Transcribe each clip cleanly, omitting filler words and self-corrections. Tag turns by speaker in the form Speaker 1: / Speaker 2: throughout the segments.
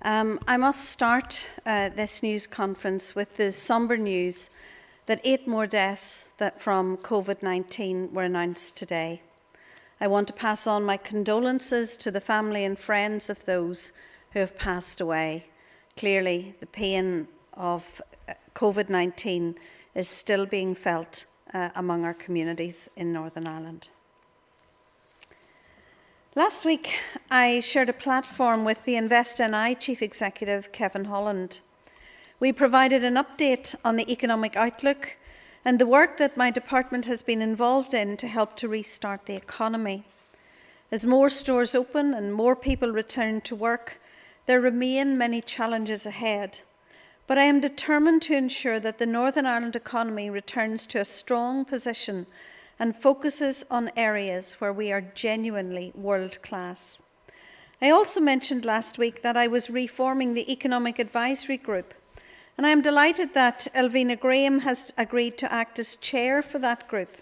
Speaker 1: I must start this news conference with the sombre news that 8 more deaths from COVID-19 were announced today. I want to pass on my condolences to the family and friends of those who have passed away. Clearly, the pain of COVID-19 is still being felt among our communities in Northern Ireland. Last week, I shared a platform with the Invest NI Chief Executive, Kevin Holland. We provided an update on the economic outlook and the work that my department has been involved in to help to restart the economy. As more stores open and more people return to work, there remain many challenges ahead. But I am determined to ensure that the Northern Ireland economy returns to a strong position and focuses on areas where we are genuinely world-class. I also mentioned last week that I was reforming the Economic Advisory Group, and I am delighted that Elvina Graham has agreed to act as chair for that group.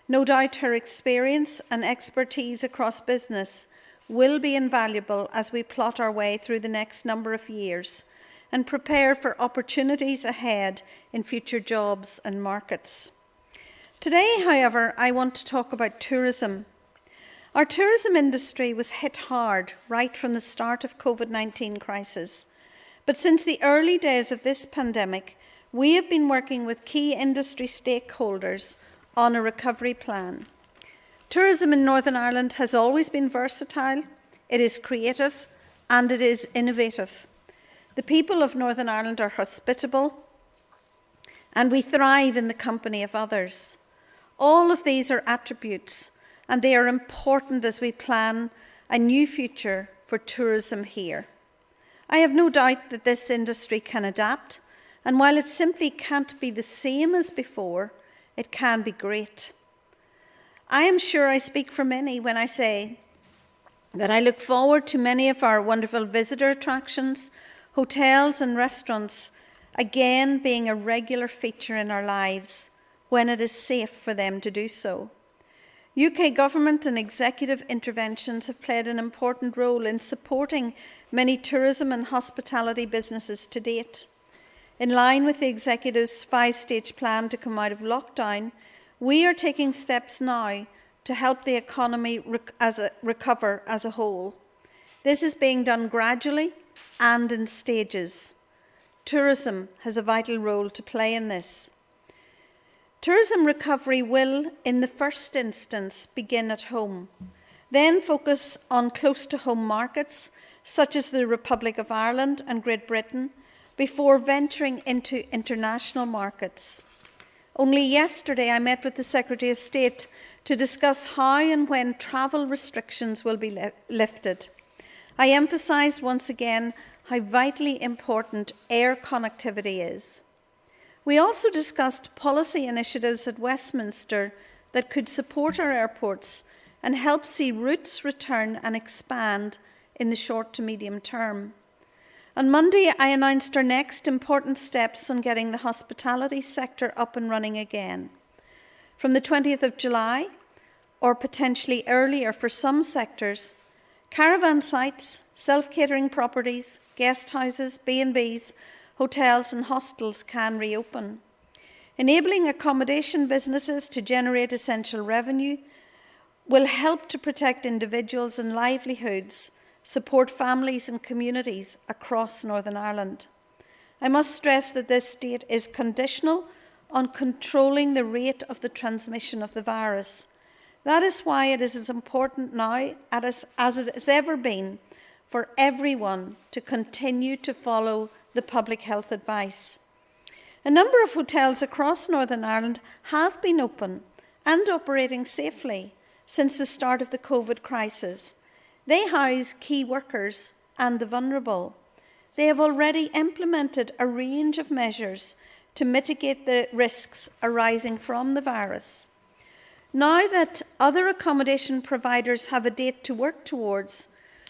Speaker 1: No doubt her experience and expertise across business will be invaluable as we plot our way through the next number of years and prepare for opportunities ahead in future jobs and markets. Today, however, I want to talk about tourism. Our tourism industry was hit hard right from the start of COVID-19 crisis. But since the early days of this pandemic, we have been working with key industry stakeholders on a recovery plan. Tourism in Northern Ireland has always been versatile, it is creative, and it is innovative. The people of Northern Ireland are hospitable, and we thrive in the company of others. All of these are attributes, and they are important as we plan a new future for tourism here. I have no doubt that this industry can adapt, and while it simply can't be the same as before, it can be great. I am sure I speak for many when I say that I look forward to many of our wonderful visitor attractions, hotels and restaurants again being a regular feature in our lives when it is safe for them to do so. UK government and executive interventions have played an important role in supporting many tourism and hospitality businesses to date. In line with the executive's 5-stage plan to come out of lockdown, we are taking steps now to help the economy recover as a whole. This is being done gradually and in stages. Tourism has a vital role to play in this. Tourism recovery will, in the first instance, begin at home, then focus on close-to-home markets, such as the Republic of Ireland and Great Britain, before venturing into international markets. Only yesterday, I met with the Secretary of State to discuss how and when travel restrictions will be lifted. I emphasised once again how vitally important air connectivity is. We also discussed policy initiatives at Westminster that could support our airports and help see routes return and expand in the short to medium term. On Monday, I announced our next important steps on getting the hospitality sector up and running again. From the 20th of July, or potentially earlier for some sectors, caravan sites, self-catering properties, guest houses, B&Bs, hotels and hostels can reopen. Enabling accommodation businesses to generate essential revenue will help to protect individuals and livelihoods, support families and communities across Northern Ireland. I must stress that this state is conditional on controlling the rate of the transmission of the virus. That is why it is as important now as it has ever been for everyone to continue to follow the public health advice. A number of hotels across Northern Ireland have been open and operating safely since the start of the COVID crisis. They house key workers and the vulnerable. They have already implemented a range of measures to mitigate the risks arising from the virus. Now that other accommodation providers have a date to work towards,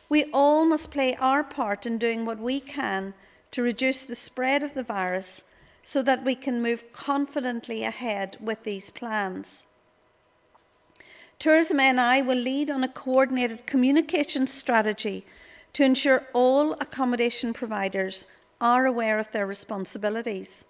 Speaker 1: we all must play our part in doing what we can to reduce the spread of the virus so that we can move confidently ahead with these plans. Tourism NI will lead on a coordinated communication strategy to ensure all accommodation providers are aware of their responsibilities.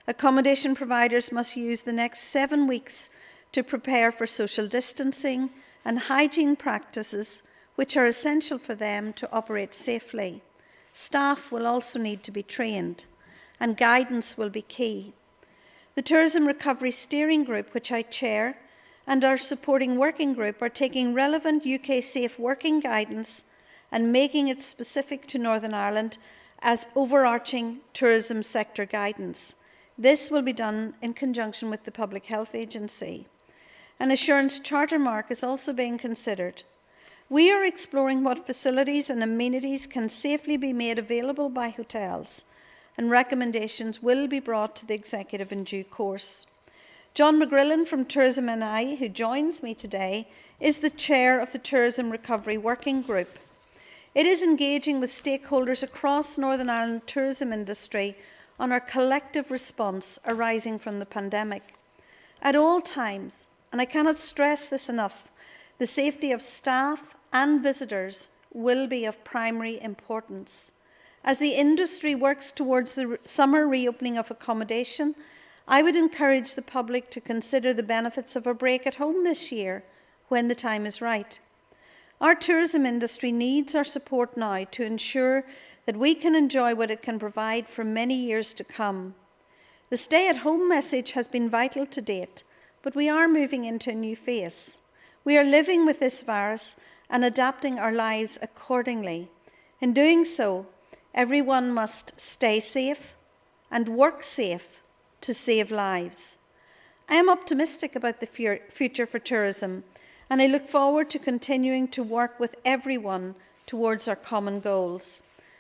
Speaker 1: Accommodation providers must use the next 7 weeks to prepare for social distancing and hygiene practices which are essential for them to operate safely. Staff will also need to be trained, and guidance will be key. The Tourism Recovery Steering Group, which I chair, and our supporting working group are taking relevant UK safe working guidance and making it specific to Northern Ireland as overarching tourism sector guidance. This will be done in conjunction with the Public Health Agency. An assurance charter mark is also being considered. We are exploring what facilities and amenities can safely be made available by hotels, and recommendations will be brought to the Executive in due course. John McGrillen from Tourism NI, who joins me today, is the chair of the Tourism Recovery Working Group. It is engaging with stakeholders across Northern Ireland tourism industry on our collective response arising from the pandemic. At all times, and I cannot stress this enough, the safety of staff and visitors will be of primary importance. As the industry works towards the summer reopening of accommodation, I would encourage the public to consider the benefits of a break at home this year when the time is right. Our tourism industry needs our support now to ensure that we can enjoy what it can provide for many years to come. The stay-at-home message has been vital to date, but we are moving into a new phase. We are living with this virus and adapting our lives accordingly. In doing so, everyone must stay safe and work safe to save lives. I am optimistic about the future for tourism, and I look forward to continuing to work with everyone towards our common goals.